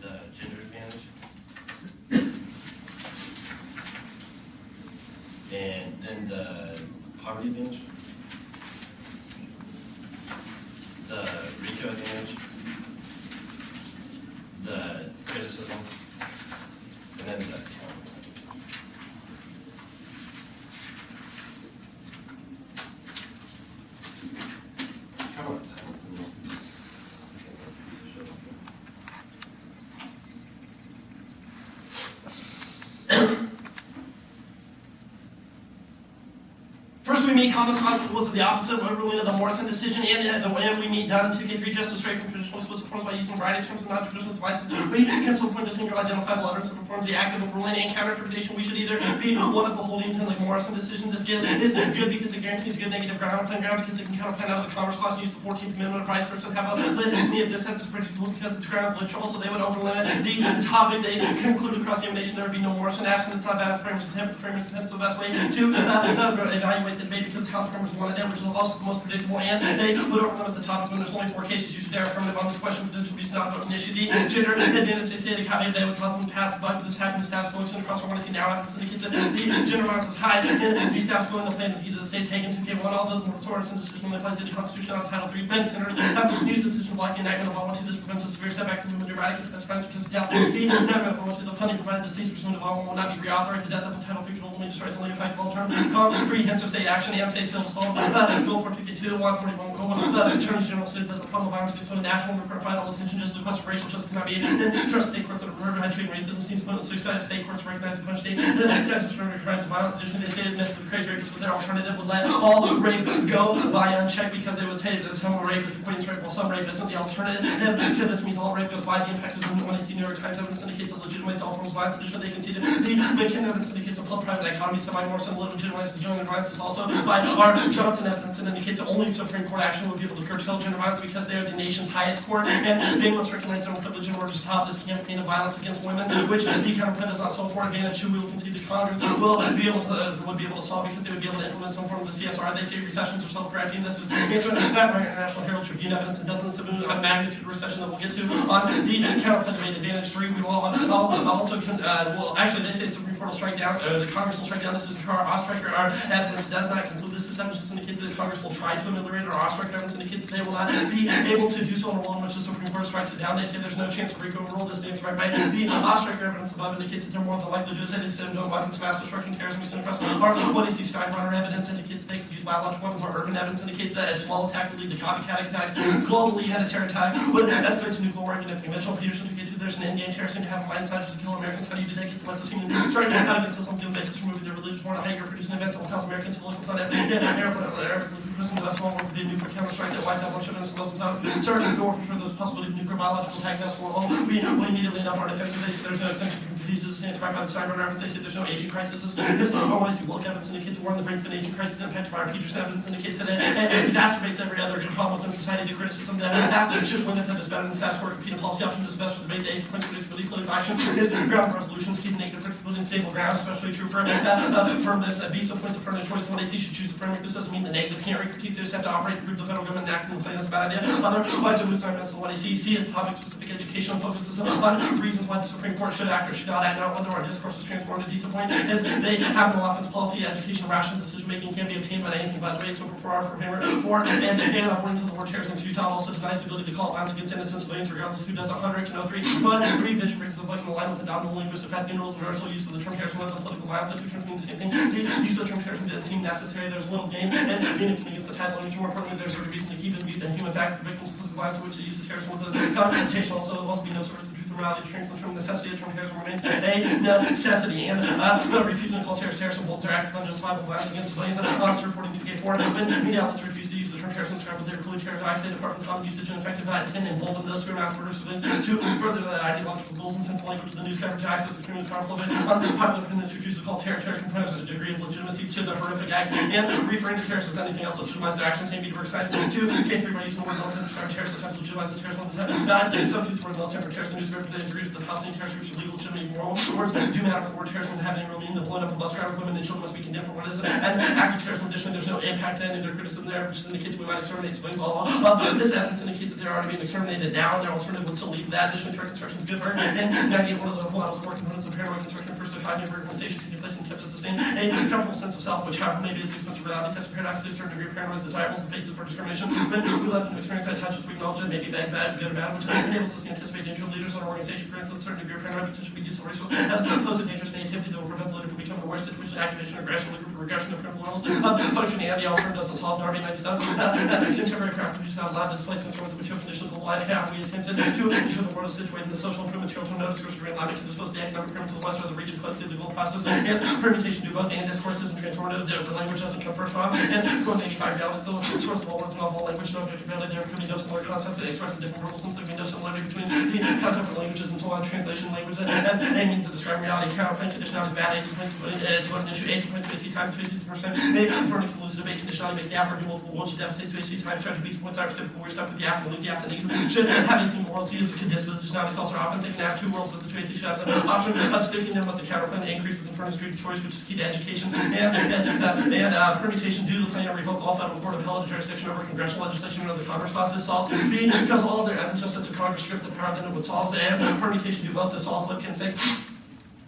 the gender advantage. And then the poverty advantage. The RICO advantage. The criticism. And then the count. How about time? First, we meet Thomas was the opposite ruling of the Morrison decision, and the way we meet done 2K3 just straight from traditional explicit forms by using a variety of terms and non-traditional devices. We can still point to single identifiable evidence that performs the act of a ruling and counter-interpretation. We should either be one of the holdings in the Morrison decision. This is good because it guarantees good negative ground, because it can counterplan out of the Commerce Clause and use the 14th Amendment, or vice versa, have a litany of dissents predictable because it's ground glitch. Also, they would overlimit the topic. They conclude cross-examination there would be no Morrison action. It's not bad if framers attempt. The framers attempt is the best way to evaluate the debate because how the framers wanted it, which is also the most predictable, and they would overlimit the topic when there's only 4 cases. You should dare affirmative on this question, potential reason not vote initiative. The gender advantage, they say they would cause them to pass the buck. This happened, the status quo extended across. I want to see now happens indicates that the gender violence is high, and the status quo in the plan is key to the states. Hagen 2K1, all the Sorensen decision when they applies to the Constitution on Title III. Many senators have used the decision to block the enactment of Law 1 2. This prevents a severe setback from movement to eradicate the best friends because the enactment of Law 1 2, the funding provided the states pursuant to Law 1 will not be reauthorized. The death of Title III can only destroy its only effect of term comprehensive state action and states fail to solve. Go for 2K2, 141, Attorney General stated that the problem of violence against women national and require vital attention. Just the request for racial justice cannot be trust state courts that have had treating racism seems to expect state courts to recognize and punish state sex discriminatory crimes and violence. Additionally, they stated that the crazy rapists with their alternative would let all rape go by unchecked because they would say that some rape is equating to rape while some rape isn't. The alternative to this means all rape goes by. The impact is when they see New York Times evidence indicates it legitimates all forms of violence. Additionally, they conceded the McKinnon evidence indicates a private dichotomy semi-Morrison legitimizes gender violence. This also by our Johnson evidence and indicates that only Supreme Court action would be able to curtail gender violence because they are the nation's highest court and they must recognize their own privilege in order to stop this campaign of violence against women, which the counterplan does not solve for advantage. We will concede the Congress would be able to solve because they would be able to implement some form of the CSR. They say recessions are self-correcting. This is answered back by International Herald Tribune evidence and dozens of magnitude recession that we'll get to on the counterplan debate advantage 3. We will also actually they say Supreme Court will strike down, the Congress will strike down. This is our Ostriker. Our evidence does not conclude this. This evidence indicates that Congress will try to ameliorate our Ostriker evidence indicates that they will not be able to do so in a world in which the Supreme Court strikes it down. They say there's no chance of RICO overrule. This is right by the Ostriker evidence above indicates that they're more than likely to do so. They said John Watkins, mass destruction, terrorism, we across our what is the Skyrunner evidence indicates that they could use biological weapons. Our urban evidence indicates that a small attack would lead to copycat attacks. Globally, had a terror attack would escalate to nuclear war. Even if conventional Peterson to get to there's an end-game terrorist to have a mind inside just to kill Americans. How do you detect it? What's the scene? Sorry, how to get to some given basis for moving their religious war to hang or produce an event that will cause Americans to look upon it. Arab prison the West Wall to be a nuclear counter-strike that wiped out one ship and some Muslims out. Sorry, the door for sure there's a possibility of nuclear biological attack. That's where all we immediately enough our defensive. They say there's no extension from diseases. It's inspired by the Skyrunner evidence. They say there's no aging crisis. This always look evidence indicates that we're on the brink of an aging crisis. Impacted by our Peterson evidence indicates that it exacerbates every other good problem within society. The criticism that after the chip limit is better than status quo compete policy option is best for the debate. The ace of predictability, political action is ground resolutions keep negative predictability and stable ground, especially true for this visa points of further choice. When they see should choose a framework, this doesn't mean the negative can't critique. They just have to operate through the federal government and acting the plan is a bad idea. Otherwise, it moves on to what I see. C is topic specific education focuses on reasons why the Supreme Court should act or should not act. Not whether our discourse is transformed. A decent point is they have no offense policy. Education, rational decision making can't be obtained by anything but race. So for our framework for and according to the word terrorism is futile. Also denies the ability to call violence against innocent civilians, regardless of who does 100 can 03. But revision breaks of like in line with the dominant linguistic path rules and universal use of the term terrorism and political violence. The two terms mean the same thing. The use of the term terrorism didn't seem necessary. There's little gain and being against the title language. More importantly, there's a reason to keep it the human fact for victims of political violence, which the use of terrorism with the connotation also be no source of truth or morality. To the term necessity, the term terrorism remains a necessity. And refusing to call terrorism bolds their acts of unjustifiable violence against civilians. And honest reporting 2K4 when media outlets refuse to use the term terrorism described with their clearly terrorist acts. They depart from common usage and effective intent and embolden those who are mass murder civilians to further the ideological goals and sense of language of the news coverage acts as extremely powerful. But unpopular opinions refuse to call terror components a degree of legitimacy to the horrific acts and referring to terrorists as anything else legitimize their actions can be diverse sides. 2K3 by using the word militant to describe terrorists at times legitimize the terrorism of the time. Some people support military for terrorism. Newspaper today agrees that the Palestinian terrorist groups are legal, legitimate, moral. Words do matter for the word terrorism to have any real meaning. The blowing up of bus drivers, women, and children must be condemned for what is it. And active terrorism, additionally, there's no impact to any of their criticism there, which indicates we might exterminate civilians all along. This evidence indicates that they're already being exterminated now, and their alternative would still lead to that. Additionally, turret construction is good for and navigate one of the fundamental core components of paranoid construction refers to the cognitive organization taking place in attempt to sustain a comfortable sense of self, which, however, may be at the expense of reality. Test paradoxically, a certain degree of paranoia is desirable as the basis for discrimination. When we let them experience that touch, we acknowledge it may be bad, good, or bad, which enables us to anticipate danger. Leaders on our organization experience a certain degree of paranoia potential be useful racial as opposed to dangerous nativity that will prevent the leader from becoming aware of situation, activation, aggression, regression of criminal levels, functioning, and the alternative doesn't solve Darby 97. Contemporary practice is not allowed to displace concern with the material condition of the life. Have we attempted to ensure the world is situated in the social improvement material to notice which are allowed to dispose the economic criminals of the West or the region put through the global process and permutation do both and discourses and transformative. The language doesn't come first off and quote 85 reality is still the source of all words and all language. No objectivity there could be no similar concepts that express the different problems. There could be no similarity between the concept of languages and so on. Translation language as a means of describing reality. Counterpoint conditionality is bad. Asynchronous it's what an issue. Asynchronous AC time to AC first time. According to loose debate, conditionality makes the average multiple worlds devastates to AC time. Strategy beats points out reciprocal. We're stuck with the after, leave the after negative. Should have a single world. C is dispositionality solves are often taken have two worlds, but the two AC should have the option of sticking them with the counterpoint increases in front of street choice, which is key to education and permutation due to the plan to revoke all federal court appellate jurisdiction over congressional legislation under the Congress clause. This solves B because all of their evidence just as the Congress stripped the power then it would solve and permutation do both. This solves Lipkin 6.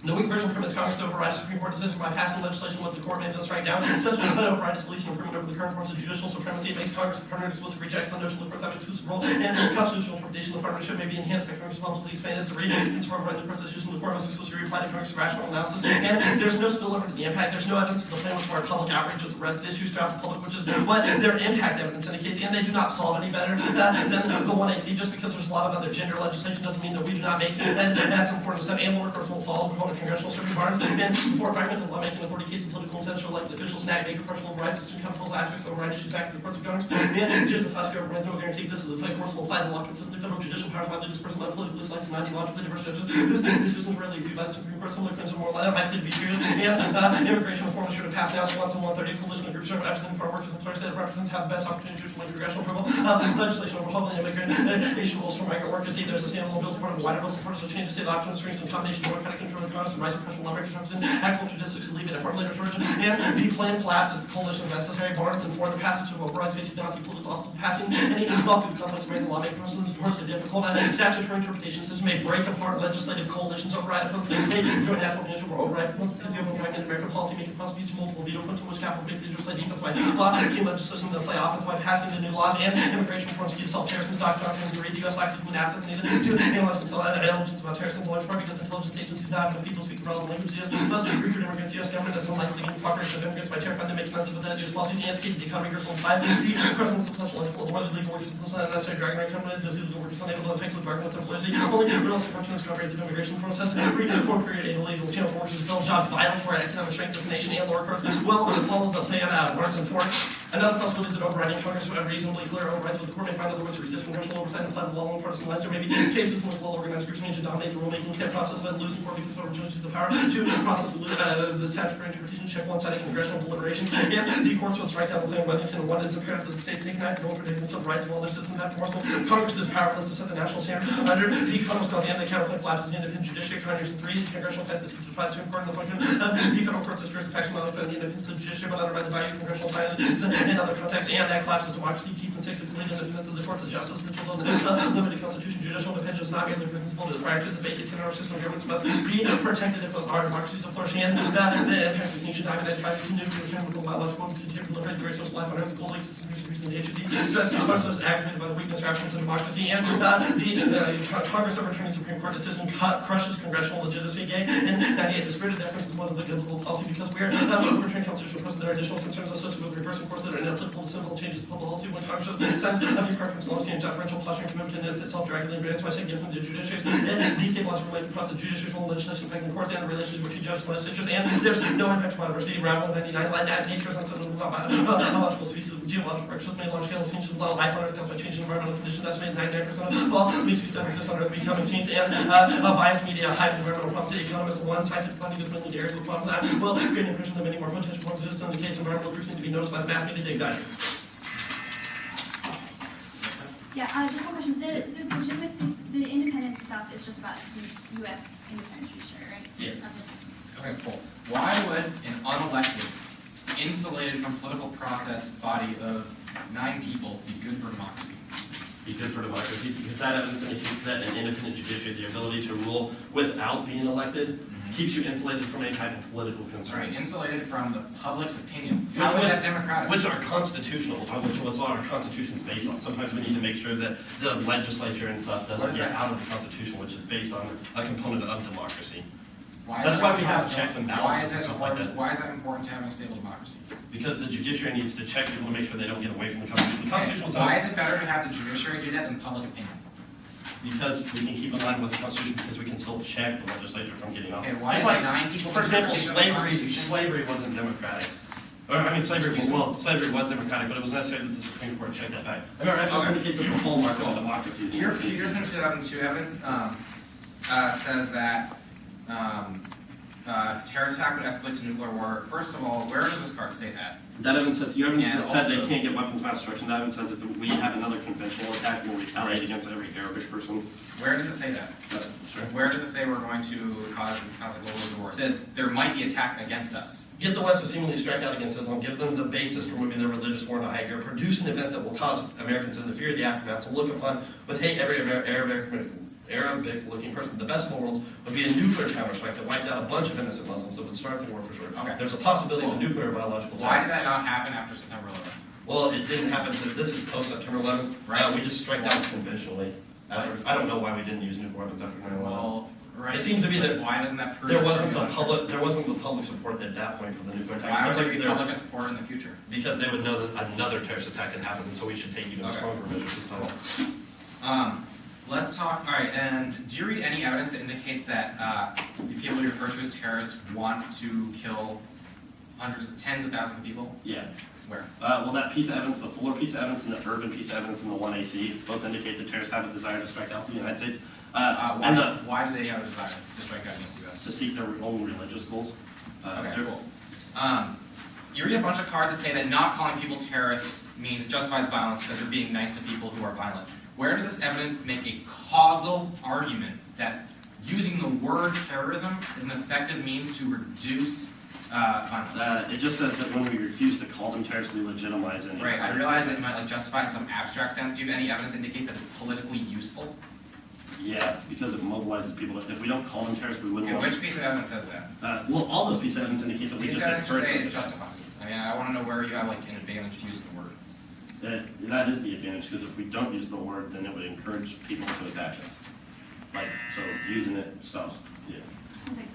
The weak version permits Congress to override a Supreme Court decision by passing legislation with the court may then strike down. Such an override is least improvement over the current forms of judicial supremacy. It makes Congress a permanent explicit rejects the notion of the courts have an exclusive role and constitutional interpretation of the partnership may be enhanced by Congress publicly expanded. It's a since for overriding the constitution, the court must exclusively reply to Congress' rational analysis. And there's no spillover to the impact. There's no evidence of the plan which more public outrage with the rest of the issues throughout the public, which is what their impact evidence indicates. And they do not solve any better than the 1AC. Just because there's a lot of other gender legislation doesn't mean that we do not make it. And that's important step. And lower courts will follow the congressional stripping bars. And before fragmented lawmaking, the 40 case of political incentives for elected officials, snag, make personal rights, and come full aspects of right issues back to the courts of Congress. And just the classic government no guarantee exists that the courts will apply the law consistently. Federal judicial powers widely dispersed by politically selected, not ideologically diverse judges. This decision is rarely reviewed by the Supreme Court. Similar claims are more likely to be treated. And immigration reform is sure to pass now. So once in 130, coalition of groups representing farm workers and employers that represents have the best opportunity to win congressional approval. Legislation overhauling immigration rules for migrant workers. Either as a standalone bill support of wider bill support, so changes state options, strengths in combination of democratic control of Congress and rise of professional lawmakers represent agriculture districts to leave it at formulator shortage. And the plan collapses the coalition of necessary barns and for the passage of overrides facing daunting political obstacles passing any involved with conflicts made in the lawmaking process towards the difficult statutory interpretation system may break apart legislative coalitions override opponents may join natural potential for override opponents because the open fragmented American policy making prosecutes multiple veto points in which capital base leaders play defense by law, key legislation that play offense by passing the new laws and immigration reforms key self-terrorism stock doctrine to read the U.S. lacks human assets needed to analyze intelligence about terrorism in large part because intelligence agencies not have enough people speaking relevant language. The U.S. must recruit immigrants. The U.S. government is unlikely to gain cooperation of immigrants by terrifying them, making unsympathetic U.S. policies and educating the economy girls will apply. The presence of such logical more than legal workers and unnecessary dragging right company, those illegal workers unable to effectively bargain with employers. The only realistic function is comprehensive immigration process. Reform create a legal channel for workers to fill jobs vital to our economic strength as a nation and lower courts will follow the plan Lawrence and Ford. Another possibility is that overriding Congress would have reasonably clear overrides with the court may find other ways to resist congressional oversight and apply the law and partisan lines. There may be cases in which well-organized groups may dominate the rulemaking process but losing court because federal judges have the power to process the statutory interpretation, check one-sided congressional deliberations, and the courts will strike down the plan of Wellington and one is imperative that the states take an act and protect the civil rights of all their citizens after more. Congress is powerless to set the national standard under the Congress clause and the counterpoint collapses the independent judiciary. Congress 3, the congressional effect is kept by the Supreme Court and the function of the federal courts as jurisdiction not only for the independence of the judiciary but undermine the value of congressional authority in other contexts, and that collapses democracy, keep and 6 the complete independence of the courts of justice, the children limited constitution, judicial independence is not merely principle to aspire to as a basic tenor of system. Governments must be protected if our democracies to flourish, and the impacts of nation diamond 95 continue to defend with biological and continue to proliferate the very source of life on earth. The cold existence increasing the age of these threats are so aggravated by the weakness or absence of democracy, and the Congress overturning Supreme Court decision crushes congressional legitimacy. And 98, the spirit of deference is more than the good legal policy because we're overturning constitutional precedent. There are additional concerns associated with reversing courts that are inapplicable to simple changes to public policy. When Congress shows signs of new preference, long-standing deferential posturing commitment to self-directing advance by against the judiciaries and destabilizing related across the judiciary's role in legislation affecting the courts and the relationship between judges and legislatures. And there's no impact to biodiversity. Around 199, like that, nature is not something without biological species. Geological pressures made large scale extinctions of life on Earth caused by changing environmental conditions. That's made 99% of all species that exist on Earth become extinct. And biased media hide environmental problems. The economists, one scientific funding is mainly areas of problems that will create an impression that many more potential problems exist. In the case of environmental groups need to be noticed by mass media to exaggerate. Yeah, just one question. The legitimacy, the independent stuff is just about the U.S. independent judiciary, right? Yeah. Okay. Okay, cool. Why would an unelected, insulated from political process body of 9 people be good for democracy? Be good for democracy, because that evidence indicates that an independent judiciary, the ability to rule without being elected, keeps you insulated from any type of political Right, concerns. insulated from the public's opinion. Which How is would- that democratic? Which are constitutional, which was what our Constitution is based on. Sometimes we need to make sure that the legislature and stuff What doesn't is get that? out of the Constitution, which is based on a component of democracy. Why That's is why that we have important? checks and Why balances is and that stuff like important? that. Why is that important to having a stable democracy? Because the judiciary needs to check people to make sure they don't get away from the Constitution. The Constitution was Why is it better to have the judiciary do that than public opinion? because we can keep in line with the Constitution, because we can still check the legislature from getting off. Okay, why Just is like, 9 people? for example, interpretation of the Constitution? slavery wasn't democratic. Or, I mean, slavery Excuse me? was democratic, but it was necessary that the Supreme Court check that back. I mean, our evidence Okay. indicates that the hallmark of democracy is Here, Peterson 2002 evidence says that terrorist attack would escalate to nuclear war. First of all, where does this part say that? That evidence says, your evidence And that says they also- can't get weapons of mass destruction, that evidence says that we have another conventional attack and we'll retaliate against every Arabic person. Where does it say that? Sure. Where does it say we're going to cause a global war? It says there might be attack against us. Get the West to seemingly strike out against Islam, give them the basis for moving their religious war into high gear, produce an event that will cause Americans in the fear of the aftermath to look upon with hate every Arabic-looking person. The best of all worlds would be a nuclear counterstrike that wiped out a bunch of innocent Muslims that would start the war for sure. Okay. There's a possibility of a nuclear biological Why attack. did that not happen after September 11th? Well, it didn't happen, this is post-September 11th. Right. We just strike out conventionally. I don't know why we didn't use nuclear weapons after 9/11. Well, right. It seems to be that Why doesn't that prove There wasn't that the public support at that point for the nuclear attack. Why would It there seems be like public support in the future? because they would know that another terrorist attack had happened, and so we should take even Okay. stronger measures this time. Let's talk, all right, and do you read any evidence that indicates that the people you refer to as terrorists want to kill tens of thousands of people? Yeah. Where? Well, that piece of evidence, the Fuller piece of evidence and the Urban piece of evidence in the 1AC, both indicate that terrorists have a desire to strike out the United States. And Why do they have a desire to strike out against the U.S.? to seek their own religious goals. Okay, they're- cool. You read a bunch of cards that say that not calling people terrorists means justifies violence because they're being nice to people who are violent. Where does this evidence make a causal argument that using the word terrorism is an effective means to reduce violence? It just says that when we refuse to call them terrorists, we legitimize any. Right, I realize that you might like justify it in some abstract sense. Do you have any evidence that indicates that it's politically useful? Yeah, because it mobilizes people. If we don't call them terrorists, we wouldn't Okay, want which piece of evidence says that? well, all those pieces of evidence indicate that we Piece just of evidence to say it encourage them. justifies it. I mean, I want to know where you have like an advantage to using the word. That is the advantage, because if we don't use the word, then it would encourage people to attack us. Like, so using it, stuff, yeah. Sounds like